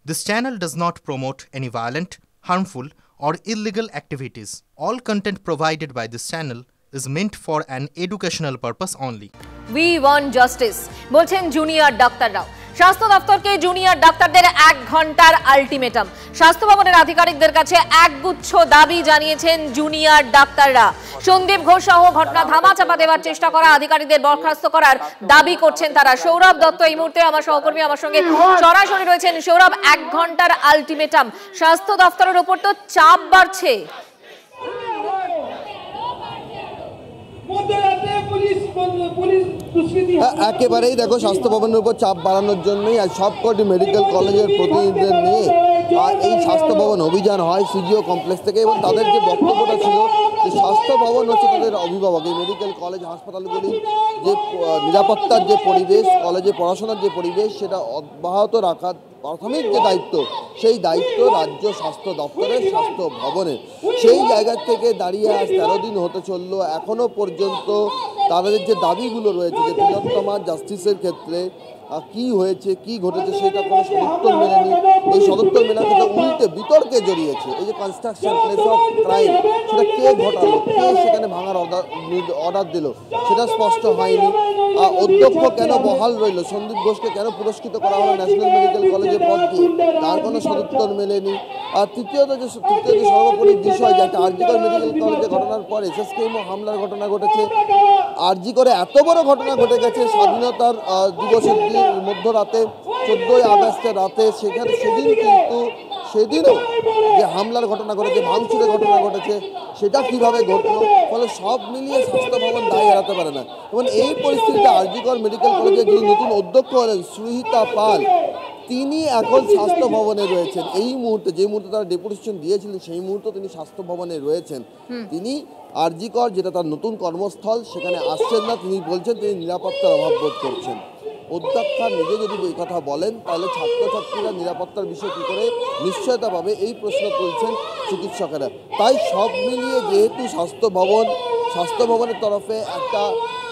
This channel does not promote any violent, harmful, or illegal activities. All content provided by this channel is meant for an educational purpose only. We want justice, বলছেন junior ডাক্তাররাও। স্বাস্থ্য দপ্তরকে junior ডাক্তারদের 1 ঘন্টার ultimatum. স্বাস্থ্য ভবনের আধিকারিকদের কাছে একগুচ্ছ দাবি জানিয়েছেন জুনিয়র ডাক্তাররা। সন্দীপ ঘোষ সহ ঘটনা ধামাচাপা দেওয়ার চেষ্টা করা আধিকারিকদের বরখাস্ত করার দাবি করছেন তারা। সৌরভ দত্ত এই মুহূর্তে আমার সহকর্মী, আমার সঙ্গে সরাসরি রয়েছেন। সৌরভ, 1 ঘন্টার আলটিমেটাম, স্বাস্থ্য দপ্তরের উপর তো চাপ বাড়ছে। একেবারেই দেখো, স্বাস্থ্য ভবনের উপর চাপ বাড়ানোর জন্যই আজ সবকটি মেডিকেল কলেজের প্রতিনিধিদের নিয়ে এই স্বাস্থ্য ভবন অভিযান হয় সিজিও কমপ্লেক্স থেকে। এবং তাদের যে বক্তব্যটা ছিল যে স্বাস্থ্য ভবন হচ্ছে তাদের অভিভাবক। এই মেডিকেল কলেজ হাসপাতালগুলির যে নিরাপত্তার যে পরিবেশ, কলেজে পড়াশোনার যে পরিবেশ, সেটা অব্যাহত রাখার প্রাথমিক যে দায়িত্ব, সেই দায়িত্ব রাজ্য স্বাস্থ্য দপ্তরের, স্বাস্থ্য ভবনের। সেই জায়গা থেকে দাঁড়িয়ে আজ 13 দিন হতে চললো। এখনও পর্যন্ত তাদের যে দাবিগুলো রয়েছে যে তিলোত্তমা জাস্টিসের ক্ষেত্রে কি হয়েছে, কি ঘটেছে, সেটা কোনো সদুত্তর মেলেনি। এই সদুত্তর মেলার ক্ষেত্রে উল্টে বিতর্কে জড়িয়েছে। এই যে কনস্ট্রাকশন প্লেস অফ ক্রাইম, সেটা কে ঘটালো, কে সেখানে ভাঙার অর্ডার দিল, সেটা স্পষ্ট হয়নি। অধ্যক্ষ কেন বহাল রইল, সন্দীপ ঘোষকে কেন পুরস্কৃত করা হলো ন্যাশনাল মেডিকেল কলেজের পদ দিয়ে, তার কোনো সদুত্তর মেলেনি। আর তৃতীয় যে সর্বোপরি বিষয়, যে একটা আরজিকর মেডিকেল কলেজে ঘটনার পর এসএসকেএম হামলার ঘটনা ঘটেছে। আরজিকরে এত বড় ঘটনা ঘটে গেছে স্বাধীনতার দিবসের দিন মধ্যরাতে, 14ই আগস্টের রাতে। সেদিনও যে হামলার ঘটনা ঘটেছে, ভাঙচুরের ঘটনা ঘটেছে, সেটা কিভাবে ঘটলো, ফলে সব মিলিয়ে স্বাস্থ্য ভবন দায় এড়াতে পারে না। এবং এই পরিস্থিতিতে আরজিকর মেডিকেল কলেজের যিনি নতুন অধ্যক্ষ হলেন সুহিতা পাল, তিনি এখন স্বাস্থ্য ভবনে রয়েছেন। এই মুহূর্তে, যে মুহূর্তে তারা ডেপুটেশন দিয়েছিলেন, সেই মুহূর্তে তিনি স্বাস্থ্য ভবনে রয়েছেন। তিনি আরজিকর, যেটা তার নতুন কর্মস্থল, সেখানে আসছেন না। তিনি বলছেন তিনি নিরাপত্তার অভাব বোধ করছেন। অধ্যক্ষা নিজে যদি এই কথা বলেন, তাহলে ছাত্রছাত্রীরা নিরাপত্তার বিষয়ে কী করে নিশ্চয়তা পাবে, এই প্রশ্ন তুলছেন চিকিৎসকেরা। তাই সব মিলিয়ে যেহেতু স্বাস্থ্য ভবনের তরফে একটা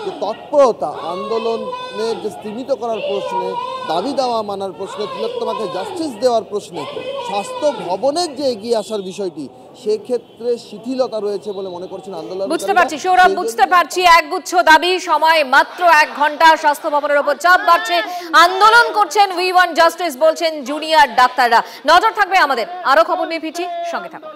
যে তৎপরতা, আন্দোলনের যে স্তীমিত করার প্রশ্নে, দাবি দেওয়া মানার প্রশ্নে, তিলোত্তমাকে জাস্টিস দেওয়ার প্রশ্নে স্বাস্থ্য ভবনের যে এগিয়ে আসার বিষয়টি, সেক্ষেত্রে শিথিলতা রয়েছে বলে মনে করছেন আন্দোলন। বুঝতে পারছি সৌরভ, বুঝতে পারছি। একগুচ্ছ দাবি, সময় মাত্র 1 ঘন্টা, স্বাস্থ্য ভবনের উপর চাপ বাড়ছে, আন্দোলন করছেন উই ওয়ান্ট জাস্টিস বলছেন জুনিয়র ডাক্তাররা। নজর থাকবে আমাদের, আরো খবর নিয়ে ফিরছি, সঙ্গে থাকুন।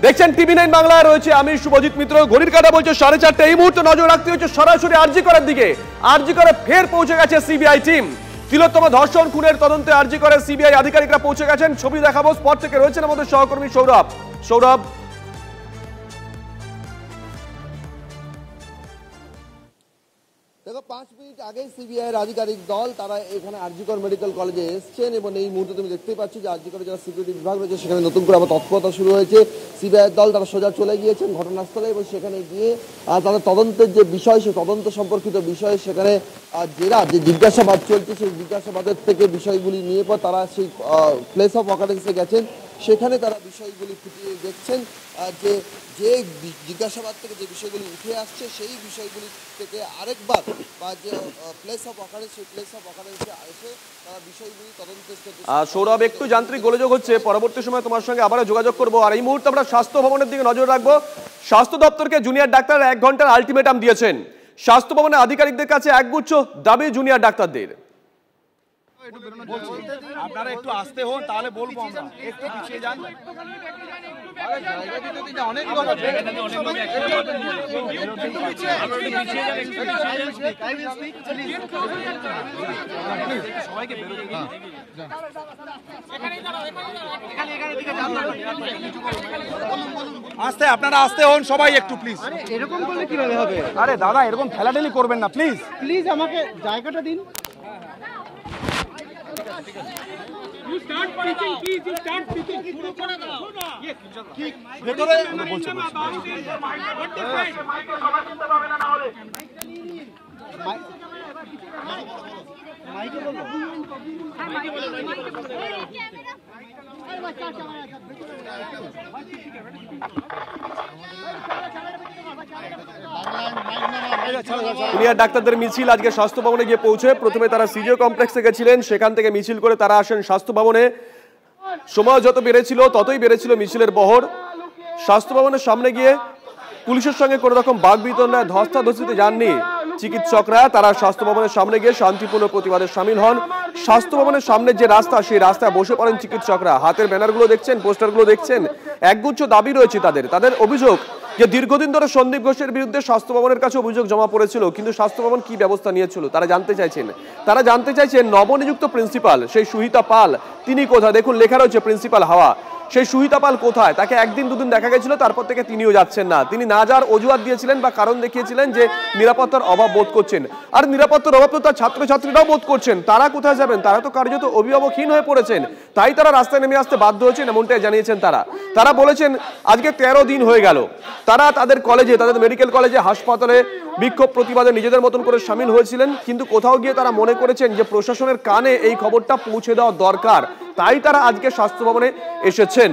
দেখছেন টিভি9 বাংলায় রয়েছে আমি শুভজিৎ মিত্র। ঘড়ির কাঁটা বলছে 4:30। এই মুহূর্তে নজর রাখতে হচ্ছে সরাসরি আরজিকরের দিকে। আরজিকরে ফের পৌঁছে গেছে সিবিআই টিম। তিলোত্তমা ধর্ষণ খুনের তদন্তে আরজিকরের সিবিআই আধিকারিকরা পৌঁছে গেছেন। ছবি দেখাবো, স্পট থেকে রয়েছেন আমাদের সহকর্মী সৌরভ। দেখো, 5 মিনিট আগেই সিবিআইয়ের আধিকারিক দল তারা এখানে আরজিকর মেডিকেল কলেজে এসছেন। এবং এই মুহূর্তে তুমি দেখতেই পাচ্ছ যে আরজিকরে যারা সিকিউরিটি বিভাগ রয়েছে, সেখানে নতুন করে আবার তৎপরতা শুরু হয়েছে। সিবিআইয়ের দল তারা সোজা চলে গিয়েছেন ঘটনাস্থলে এবং সেখানে গিয়ে তাদের তদন্তের যে বিষয়, সেই তদন্ত সম্পর্কিত বিষয়ে সেখানে যে জিজ্ঞাসাবাদ চলছে, সেই জিজ্ঞাসাবাদের থেকে বিষয়গুলি নিয়ে পর তারা সেই প্লেস অফ অকারেন্সে গেছেন। সেখানে তারা বিষয়গুলি খুঁটিয়ে দেখছেন যে জিজ্ঞাসাবাদ থেকে যে বিষয়গুলি উঠে আসছে, সেই বিষয়গুলি থেকে আরেকবার বা যে প্লেস অফ অকারেন্স, সেই প্লেস অফ অকারেন্সে এসে তারা বিষয়গুলি তদন্তের ক্ষেত্রে। সৌরভ, একটু যান্ত্রিক গোলযোগ হচ্ছে, পরবর্তী সময় তোমার সঙ্গে আবারও যোগাযোগ করবো। আর এই মুহূর্তে আমরা স্বাস্থ্য ভবনের দিকে নজর রাখবো। স্বাস্থ্য দপ্তরকে জুনিয়র ডাক্তার 1 ঘন্টার আলটিমেটাম দিয়েছেন। স্বাস্থ্য ভবনের আধিকারিকদের কাছে একগুচ্ছ দাবি জুনিয়র ডাক্তারদের। আপনারা একটু আসতে হন, তাহলে বলবো আমরা। একটু পিছিয়ে যান, অনেক লোক আছে। আসতে, আপনারা আসতে হন সবাই একটু প্লিজ। এরকম করলে কিভাবে হবে? আরে দাদা, এরকম ঠেলাঠেলি করবেন না প্লিজ। প্লিজ আমাকে জায়গাটা দিন। You start speaking, please. You start speaking. শুরু করে দাও। কি ভেতরে বলছে মাইকে বলো। জুনিয়র ডাক্তারদের মিছিল আজকে স্বাস্থ্য ভবনে গিয়ে পৌঁছে প্রথমে তারা সিজিও কমপ্লেক্সে গেছিলেন, সেখান থেকে মিছিল করে তারা আসেন স্বাস্থ্য ভবনে। সময় যত বেড়েছিল ততই বেড়েছিল মিছিলের বহর। স্বাস্থ্য ভবনের সামনে গিয়ে পুলিশের সঙ্গে কোনো রকম বাগবিতণ্ডা ধস্তাধস্তিতে যাননি চিকিৎসকরা। তারা স্বাস্থ্য ভবনের সামনে গিয়ে শান্তিপূর্ণ প্রতিবাদে সামিল হন। স্বাস্থ্য ভবনের সামনে যে রাস্তা, সেই রাস্তায় বসে পড়েন চিকিৎসকরা। হাতের ব্যানারগুলো দেখছেন, পোস্টারগুলো দেখছেন, একগুচ্ছ দাবি রয়েছে তাদের অভিযোগ যে দীর্ঘদিন ধরে সন্দীপ ঘোষের বিরুদ্ধে স্বাস্থ্য ভবনের কাছে অভিযোগ জমা পড়েছিল, কিন্তু স্বাস্থ্য ভবন কি ব্যবস্থা নিয়েছিল তারা জানতে চাইছেন নবনিযুক্ত প্রিন্সিপাল সেই সুহিতা পাল তিনি কোথায়? দেখুন লেখা রয়েছে প্রিন্সিপাল হাওয়া। সেই সুহিতা পাল কোথায়? তাকে একদিন দুদিন দেখা গেছিল, তারপর থেকে তিনিও যাচ্ছেন না। তিনি না যাওয়ার অজুহাত দিয়েছিলেন বা কারণ দেখিয়েছিলেন যে নিরাপত্তার অভাব বোধ করছেন। আর নিরাপত্তার অভাব তো তার ছাত্রছাত্রীরাও বোধ করছেন। তারা কোথায় যাবেন? তারা তো কার্যত অভিভাবকহীন হয়ে পড়েছেন, তাই তারা রাস্তায় নেমে আসতে বাধ্য হয়েছেন, এমনটাই জানিয়েছেন তারা বলেছেন আজকে 13 দিন হয়ে গেল তারা তাদের কলেজে, তাদের মেডিকেল কলেজে, হাসপাতালে বিক্ষোভ প্রতিবাদে নিজেদের মতন করে সামিল হয়েছিলেন, কিন্তু কোথাও গিয়ে তারা মনে করেছেন যে প্রশাসনের কানে এই খবরটা পৌঁছে দেওয়া দরকার, তাই তারা আজকে স্বাস্থ্য ভবনে এসেছেন।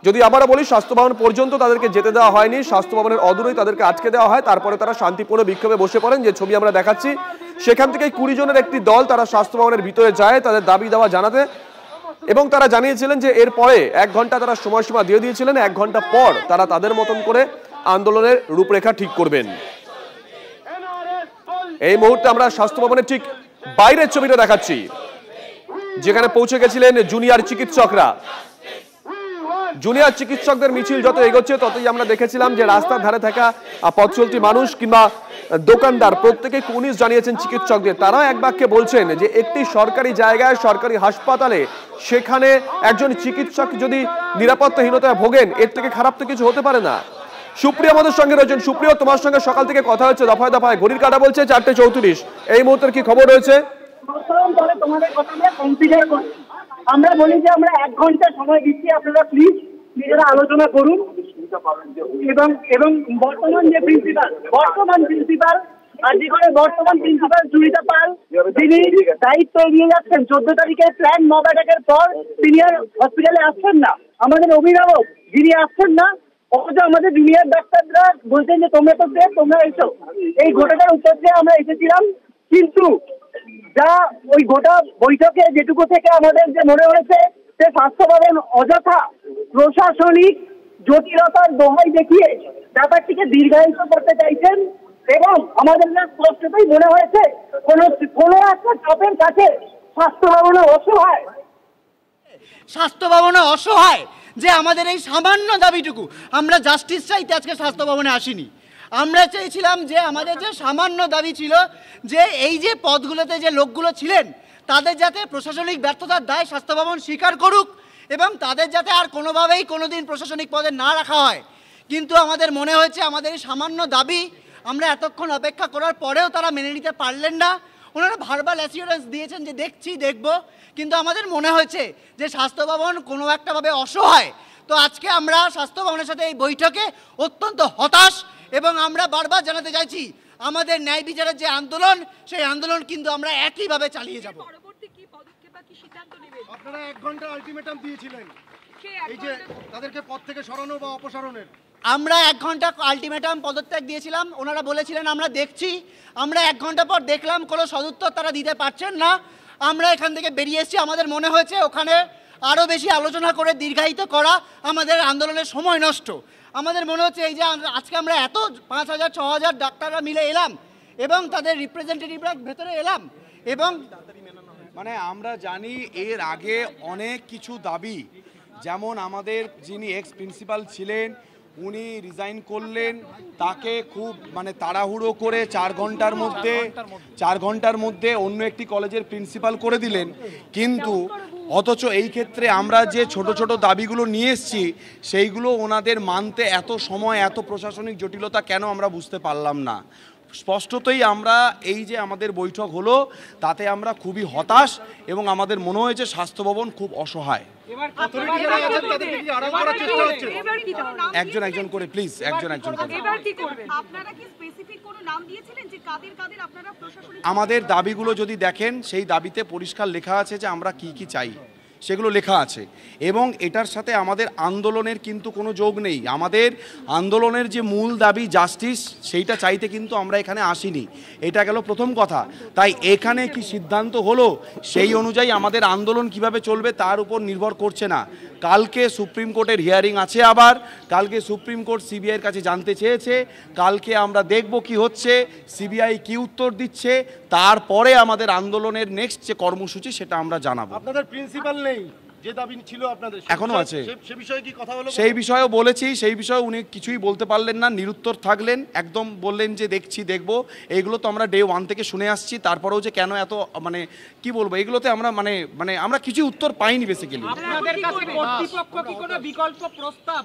যদি আবারও বলি, স্বাস্থ্য ভবন পর্যন্ত তাদেরকে যেতে দেওয়া হয়নি, স্বাস্থ্য ভবনের অদূরেই তাদেরকে আটকে দেওয়া হয়। তারপরে তারা শান্তিপূর্ণ বিক্ষোভে বসে পড়েন, যে ছবি আমরা দেখাচ্ছি। সেখান থেকে 20 জনের একটি দল তারা স্বাস্থ্য ভবনের ভিতরে যায় তাদের দাবি দাওয়া জানাতে, এবং তারা জানিয়েছিলেন যে এরপরে 1 ঘন্টা তারা সময়সীমা দিয়ে দিয়েছিলেন, 1 ঘন্টা পর তারা তাদের মতন করে আন্দোলনের রূপরেখা ঠিক করবেন। এই মুহূর্তে আমরা স্বাস্থ্য ভবনের ঠিক বাইরের ছবিটা দেখাচ্ছি, যেখানে পৌঁছে গেছিলেন জুনিয়র চিকিৎসকরা। জুনিয়র চিকিৎসকদের মিছিল যত এগোচ্ছে ততই আমরা দেখেছিলাম যে রাস্তার ধারে থাকা পথ চলতি মানুষ কিংবা দোকানদার প্রত্যেকে কুর্নিশ জানিয়েছেন চিকিৎসকদের। তারা এক বাক্যে বলছেন যে একটি সরকারি জায়গায়, সরকারি হাসপাতালে, সেখানে একজন চিকিৎসক যদি নিরাপত্তাহীনতায় ভোগেন, এর থেকে খারাপ তো কিছু হতে পারে না। সুপ্রিয়া আমাদের সঙ্গে রয়েছেন। সুপ্রিয়া, তোমার সঙ্গে সকাল থেকে কথা হচ্ছে দফায় দফায়, ঘড়ির কাঁটা বলছে 4:34। এই মুহূর্তের কি খবর রয়েছে? আমরা বলি যে আমরা 1 ঘন্টা সময় দিচ্ছি, আপনারা প্লিজ নিজেরা আলোচনা করুন। এবং বর্তমান প্রিন্সিপাল আর যেখানে বর্তমান প্রিন্সিপাল সুহিতা পাল, তিনি দায়িত্ব নিয়ে যাচ্ছেন 14 তারিখে প্ল্যান মব অ্যাটাকের পর তিনি আর হসপিটালে আসছেন না। আমাদের অভিভাবক যিনি আসছেন না, অথচ আমাদের জুনিয়র ডাক্তাররা বলছেন যে তোমরা এসো। এই ঘটনার উত্তর দিয়ে আমরা এসেছিলাম, কিন্তু যা ওই গোটা বৈঠকে যেটুকু থেকে আমাদের যে মনে হয়েছে যে স্বাস্থ্য ভবন অযথা প্রশাসনিক জটিলতার দোহাই দেখিয়ে ব্যাপারটিকে দীর্ঘায়িত করতে চাইছেন, এবং আমাদের না স্পষ্টতই মনে হয়েছে কোনো একটা চাপের কাছে স্বাস্থ্য ভবনে অসহায় যে আমাদের এই সামান্য দাবিটুকু আমরা জাস্টিস চাইতে আজকে স্বাস্থ্য ভবনে আসিনি। আমরা চেয়েছিলাম যে আমাদের যে সামান্য দাবি ছিল যে এই যে পদগুলোতে যে লোকগুলো ছিলেন তাদের যাতে প্রশাসনিক ব্যর্থতার দায় স্বাস্থ্য ভবন স্বীকার করুক, এবং তাদের যাতে আর কোনোভাবেই কোনোদিন প্রশাসনিক পদে না রাখা হয়। কিন্তু আমাদের মনে হয়েছে আমাদের এই সামান্য দাবি আমরা এতক্ষণ অপেক্ষা করার পরেও তারা মেনে নিতে পারলেন না। ওনারা ভার্বাল অ্যাসিওরেন্স দিয়েছেন যে দেখব, কিন্তু আমাদের মনে হয়েছে যে স্বাস্থ্য ভবন কোনো একটাভাবে অসহায়। তো আজকে আমরা স্বাস্থ্য ভবনের সাথে এই বৈঠকে অত্যন্ত হতাশ, এবং আমরা বারবার জানাতে চাইছি আমাদের ন্যায় বিচারের যে আন্দোলন, সেই আন্দোলন কিন্তু আমরা একইভাবে চালিয়ে যাব। আপনারা 1 ঘন্টা আলটিমেটাম দিয়েছিলেন এই যে তাদেরকে পদ থেকে সরানো বা অপসারণের। আমরা 1 ঘন্টা আলটিমেটাম পদত্যাগ দিয়েছিলাম, ওনারা বলেছিলেন আমরা দেখছি। আমরা 1 ঘন্টা পর দেখলাম কোনো সদুত্তর তারা দিতে পারছেন না। আমরা এখান থেকে বেরিয়ে এসেছি। আমাদের মনে হয়েছে ওখানে আরও বেশি আলোচনা করে দীর্ঘায়িত করা আমাদের আন্দোলনের সময় নষ্ট। আমাদের মনে হচ্ছে এই যে আজকে আমরা এত 5000-6000 ডাক্তাররা মিলে এলাম এবং তাদের রিপ্রেজেন্টেটিভরা ভেতরে এলাম, এবং মানে আমরা জানি এর আগে অনেক কিছু দাবি, যেমন আমাদের যিনি এক্স প্রিন্সিপাল ছিলেন উনি রিজাইন করলেন, তাকে খুব তাড়াহুড়ো করে 4 ঘন্টার মধ্যে অন্য একটি কলেজের প্রিন্সিপাল করে দিলেন। কিন্তু অথচ এই ক্ষেত্রে আমরা যে ছোট ছোট দাবিগুলো নিয়ে এসেছি সেইগুলো ওনাদের মানতে এত সময়, এত প্রশাসনিক জটিলতা কেন আমরা বুঝতে পারলাম না। স্পষ্টতই আমরা এই যে আমাদের বৈঠক হলো তাতে আমরা খুবই হতাশ, এবং আমাদের মনে হয়েছে স্বাস্থ্য ভবন খুব অসহায়। একজন করে প্লিজ, একজন করে। আমাদের দাবিগুলো যদি দেখেন সেই দাবিতে পরিষ্কার লেখা আছে যে আমরা কি চাই, সেগুলো লেখা আছে। এবং এটার সাথে আমাদের আন্দোলনের কিন্তু কোনো যোগ নেই। আমাদের আন্দোলনের যে মূল দাবি জাস্টিস, সেইটা চাইতে কিন্তু আমরা এখানে আসিনি। এটা গেল প্রথম কথা। তাই এখানে কি সিদ্ধান্ত হলো সেই অনুযায়ী আমাদের আন্দোলন কিভাবে চলবে তার উপর নির্ভর করছে না। কালকে সুপ্রিম কোর্টের হিয়ারিং আছে, আবার কালকে সুপ্রিম কোর্ট সিবিআইয়ের কাছে জানতে চেয়েছে। কালকে আমরা দেখব কি হচ্ছে, সিবিআই কি উত্তর দিচ্ছে, তারপরে আমাদের আন্দোলনের নেক্সট যে কর্মসূচি সেটা আমরা জানাবো। আপনাদের প্রিন্সিপাল নেই, যে দাবি ছিল আপনাদের এখনো আছে, সে বিষয়ে কি কথা হলো? সেই বিষয়েও বলেছি, সেই বিষয়ে উনি কিছুই বলতে পারলেন না, নিরুত্তর থাকলেন। একদম বললেন যে দেখছি, দেখবো। এইগুলো তো আমরা ডে 1 থেকে শুনে আসছি। তারপরেও যে কেন এত মানে কি বলবো, এগুলোতে আমরা মানে আমরা কিছু উত্তর পাইনি বেসিক্যালি। আপনাদের কাছে কর্তৃপক্ষ কি কোনো বিকল্প প্রস্তাব?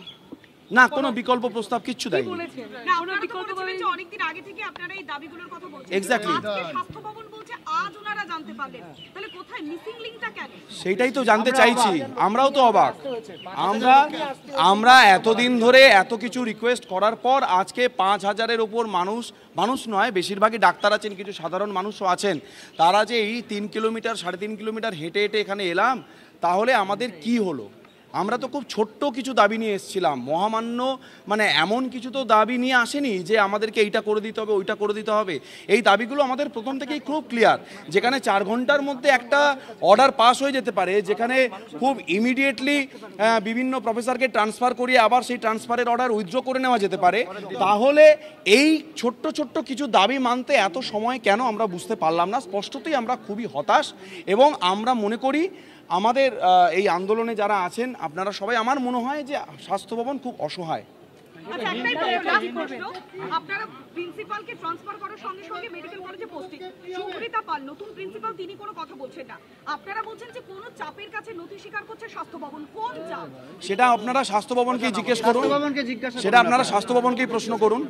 না, কোনো বিকল্প প্রস্তাব কিচ্ছু দেয়নি। না, আপনারা তো বলেছিলেন যে অনেকদিন আগে থেকে আপনারা এই দাবিগুলোর কথা বলছেন। এক্স্যাক্টলি। আজকে স্বাস্থ্য ভবন বলছে আজ ওনারা জানতে পারলেন, তাহলে কোথায় মিসিং লিংকটা কেন? সেটাই তো জানতে চাইছি, আমরাও তো অবাক। আমরা এতদিন ধরে এত কিছু রিকোয়েস্ট করার পর আজকে 5000-এর ওপর মানুষ নয়, বেশিরভাগই ডাক্তার আছেন, কিছু সাধারণ মানুষও আছেন, তারা যে এই 3 কিলোমিটার 3.5 কিলোমিটার হেঁটে হেঁটে এখানে এলাম, তাহলে আমাদের কি হলো? আমরা তো খুব ছোট্ট কিছু দাবি নিয়ে এসেছিলাম, মহামান্য মানে এমন কিছু তো দাবি নিয়ে আসেনি যে আমাদেরকে এইটা করে দিতে হবে, ওইটা করে দিতে হবে। এই দাবিগুলো আমাদের প্রথম থেকেই খুব ক্লিয়ার। যেখানে 4 ঘন্টার মধ্যে একটা অর্ডার পাস হয়ে যেতে পারে, যেখানে খুব ইমিডিয়েটলি বিভিন্ন প্রফেসরকে ট্রান্সফার করিয়ে আবার সেই ট্রান্সফারের অর্ডার উইথড্র করে নেওয়া যেতে পারে, তাহলে এই ছোট্ট ছোট্ট কিছু দাবি মানতে এত সময় কেন আমরা বুঝতে পারলাম না। স্পষ্টতই আমরা খুবই হতাশ এবং আমরা মনে করি আমাদের এই আন্দোলনে যারা আছেন আপনারা সবাই, আমার মনে হয় যে স্বাস্থ্য ভবন খুব অসহায়। আচ্ছা, একটাই প্রশ্ন, আপনারা প্রিন্সিপালকে ট্রান্সফার করার সঙ্গে সঙ্গে মেডিকেল কলেজে পোস্টিং, সুপ্রিতা পাল নতুন প্রিন্সিপাল, তিনি কোনো কথা বলছেন না। আপনারা বলছেন যে কোনো চাপের কাছে নথি স্বীকার করছে স্বাস্থ্য ভবন, কোন চাপ? সেটা আপনারা স্বাস্থ্য ভবনকেই জিজ্ঞেস করুন, সেটা আপনারা স্বাস্থ্য ভবনকেই প্রশ্ন করুন।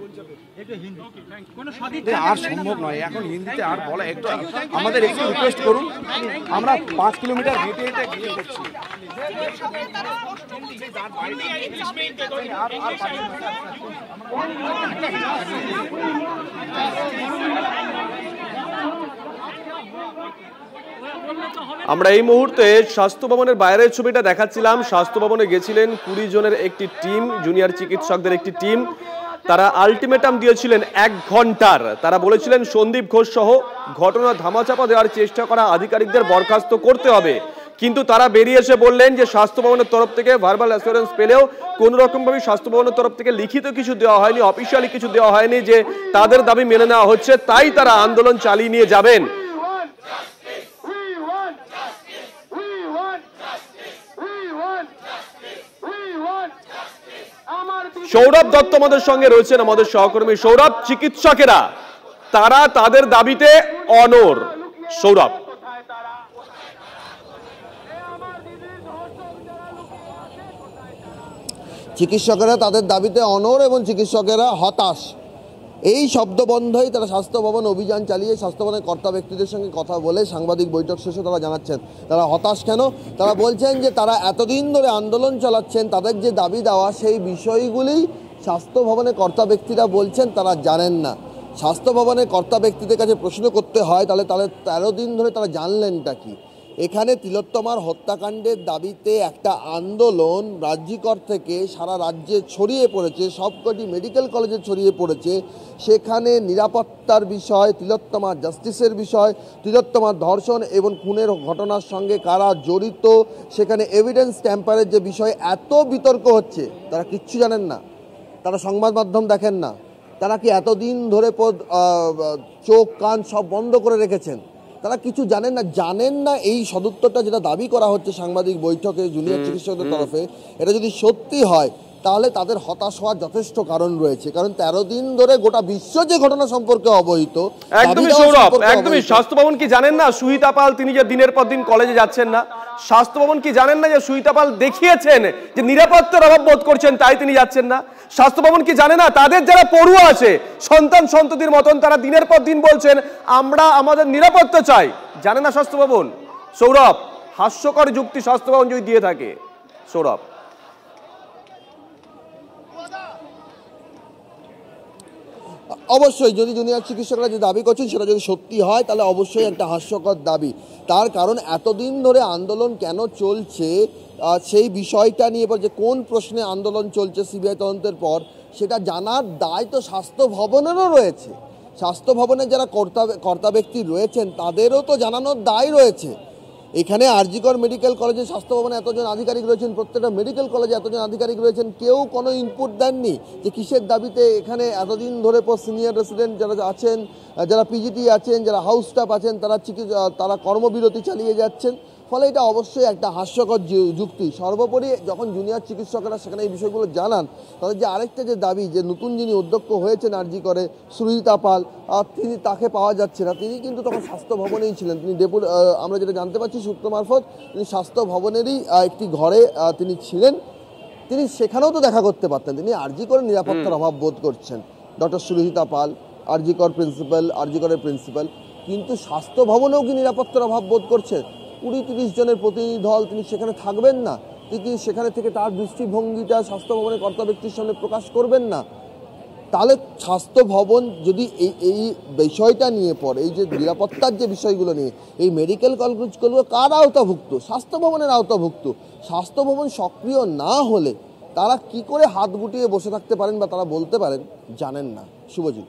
আর সম্ভব নয় এখন হিন্দিতে আর বলা, একটু আমাদের একটু রিকোয়েস্ট করুন। আমরা 5 কিলোমিটার হেঁটে হেঁটে গিয়ে করছি। আমরা এই মুহূর্তে স্বাস্থ্য ভবনের বাইরের ছবিটা দেখাচ্ছিলাম। স্বাস্থ্য ভবনে গেছিলেন 20 জনের একটি টিম, জুনিয়র চিকিৎসকদের একটি টিম। তারা আলটিমেটাম দিয়েছিলেন 1 ঘন্টার। তারা বলেছিলেন সন্দীপ ঘোষ সহ ঘটনা ধামাচাপা দেওয়ার চেষ্টা করা আধিকারিকদের বরখাস্ত করতে হবে। কিন্তু তারা বেরিয়ে এসে বললেন যে স্বাস্থ্য ভবনের তরফ থেকে ভার্বাল অ্যাসুরেন্স পেলেও কোন রকমভাবে স্বাস্থ্য ভবনের তরফ থেকে লিখিত কিছু দেওয়া হয়নি, অফিসিয়ালি কিছু দেওয়া হয়নি যে তাদের দাবি মেনে নেওয়া হচ্ছে, তাই তারা আন্দোলন চালিয়ে নিয়ে যাবেন। সৌরভ দত্ত আমাদের সঙ্গে রয়েছেন, আমাদের সহকর্মী সৌরভ। চিকিৎসকেরা তারা তাদের দাবিতে অনড়। সৌরভ, চিকিৎসকেরা তাদের দাবিতে অনড় এবং চিকিৎসকেরা হতাশ। এই শব্দবন্ধই তারা স্বাস্থ্য ভবন অভিযান চালিয়ে স্বাস্থ্য ভবনের কর্তা ব্যক্তিদের সঙ্গে কথা বলে সাংবাদিক বৈঠক শেষে তারা জানাচ্ছেন তারা হতাশ কেন। তারা বলছেন যে তারা এতদিন ধরে আন্দোলন চালাচ্ছেন, তাদের যে দাবি দেওয়া সেই বিষয়গুলি স্বাস্থ্য ভবনের কর্তা ব্যক্তিরা বলছেন তারা জানেন না। স্বাস্থ্য ভবনের কর্তা ব্যক্তিদের কাছে প্রশ্ন করতে হয় তাহলে 13 দিন ধরে তারা জানলেনটা কি। এখানে তিলোত্তমার হত্যাকাণ্ডের দাবিতে একটা আন্দোলন রাজ্যিকর থেকে সারা রাজ্যে ছড়িয়ে পড়েছে, সবকটি মেডিকেল কলেজে ছড়িয়ে পড়েছে। সেখানে নিরাপত্তার বিষয়, তিলোত্তমার জাস্টিসের বিষয়, তিলোত্তমার ধর্ষণ এবং খুনের ঘটনার সঙ্গে কারা জড়িত, সেখানে এভিডেন্স ট্যাম্পারের যে বিষয়, এত বিতর্ক হচ্ছে তারা কিচ্ছু জানেন না। তারা সংবাদ মাধ্যম দেখেন না। তারা কি এতদিন ধরে চোখ কান সব বন্ধ করে রেখেছেন? তারা কিছু জানেন না এই সদুত্তরটা যেটা দাবি করা হচ্ছে সাংবাদিক বৈঠকে জুনিয়র চিকিৎসকদের তরফে, এটা যদি সত্যি হয় তাহলে তাদের হতাশ হওয়ার যথেষ্ট কারণ রয়েছে। কারণ 13 দিন ধরে গোটা বিশ্ব যে ঘটনা সম্পর্কে অবহিত। একদমই সৌরভ, একদমই। স্বাস্থ্য ভবন কি জানেন না সুহিতা পাল তিনি যে দিনের পর দিন কলেজে যাচ্ছেন না? স্বাস্থ্য ভবন কি জানেন না যে সুহিতা পাল দেখিয়েছেন যে নিরাপত্তার অভাব বোধ করছেন, তাই তিনি যাচ্ছেন না? স্বাস্থ্য ভবন কি জানে না তাদের যারা পড়ুয়া আছে সন্তান সন্ততির মতন, তারা দিনের পর দিন বলছেন আমরা আমাদের নিরাপত্তা চাই? জানে না স্বাস্থ্য ভবন? সৌরভ, হাস্যকর যুক্তি স্বাস্থ্য ভবন যদি দিয়ে থাকে। সৌরভ, অবশ্যই যদি জুনিয়র চিকিৎসকরা যে দাবি করছেন সেটা যদি সত্যি হয় তাহলে অবশ্যই একটা হাস্যকর দাবি। তার কারণ এতদিন ধরে আন্দোলন কেন চলছে সেই বিষয়টা নিয়ে যে কোন প্রশ্নে আন্দোলন চলছে সিবিআই তদন্তের পর সেটা জানার দায় তো স্বাস্থ্য ভবনেরও রয়েছে। স্বাস্থ্য ভবনের যারা কর্তা ব্যক্তি রয়েছেন তাদেরও তো জানানোর দায় রয়েছে। এখানে আরজিকর মেডিকেল কলেজে স্বাস্থ্য ভবনে এতজন আধিকারিক রয়েছেন, প্রত্যেকটা মেডিকেল কলেজে এতজন আধিকারিক রয়েছেন, কেউ কোনো ইনপুট দেননি যে কিসের দাবিতে এখানে এতদিন ধরে সিনিয়র রেসিডেন্ট যারা আছেন, যারা পিজিটি আছেন, যারা হাউস স্টাফ আছেন, তারা কর্মবিরতি চালিয়ে যাচ্ছেন। ফলে এটা অবশ্যই একটা হাস্যকর যুক্তি। সর্বোপরি যখন জুনিয়র চিকিৎসকরা সেখানে এই বিষয়গুলো জানান, তাদের যে আরেকটা যে দাবি যে নতুন যিনি অধ্যক্ষ হয়েছেন আরজিকরে সুরজিতা পাল, তাকে পাওয়া যাচ্ছে না। তিনি কিন্তু তখন স্বাস্থ্য ভবনেই ছিলেন। তিনি আমরা যেটা জানতে পারছি সূত্র মারফত তিনি স্বাস্থ্য ভবনেরই একটি ঘরে তিনি ছিলেন। তিনি সেখানেও তো দেখা করতে পারতেন। তিনি আরজিকরে নিরাপত্তার অভাব বোধ করছেন। ডক্টর সুরজিতা পাল আরজিকরের প্রিন্সিপাল, কিন্তু স্বাস্থ্য ভবনেও কি নিরাপত্তার অভাব বোধ করছেন? 20-30 জনের প্রতিনিধি দল, তিনি সেখানে থাকবেন না? তিনি সেখানে থেকে তার দৃষ্টিভঙ্গিটা স্বাস্থ্য ভবনের কর্তা ব্যক্তির সামনে প্রকাশ করবেন না? তাহলে স্বাস্থ্য ভবন যদি এই বিষয়টা নিয়ে পড়ে, এই যে নিরাপত্তার যে বিষয়গুলো নিয়ে, এই মেডিকেল কলেজগুলো কার আওতাভুক্ত? স্বাস্থ্য ভবনের আওতাভুক্ত। স্বাস্থ্য ভবন সক্রিয় না হলে তারা কি করে হাত গুটিয়ে বসে থাকতে পারেন বা তারা বলতে পারেন জানেন না। শুভজিৎ।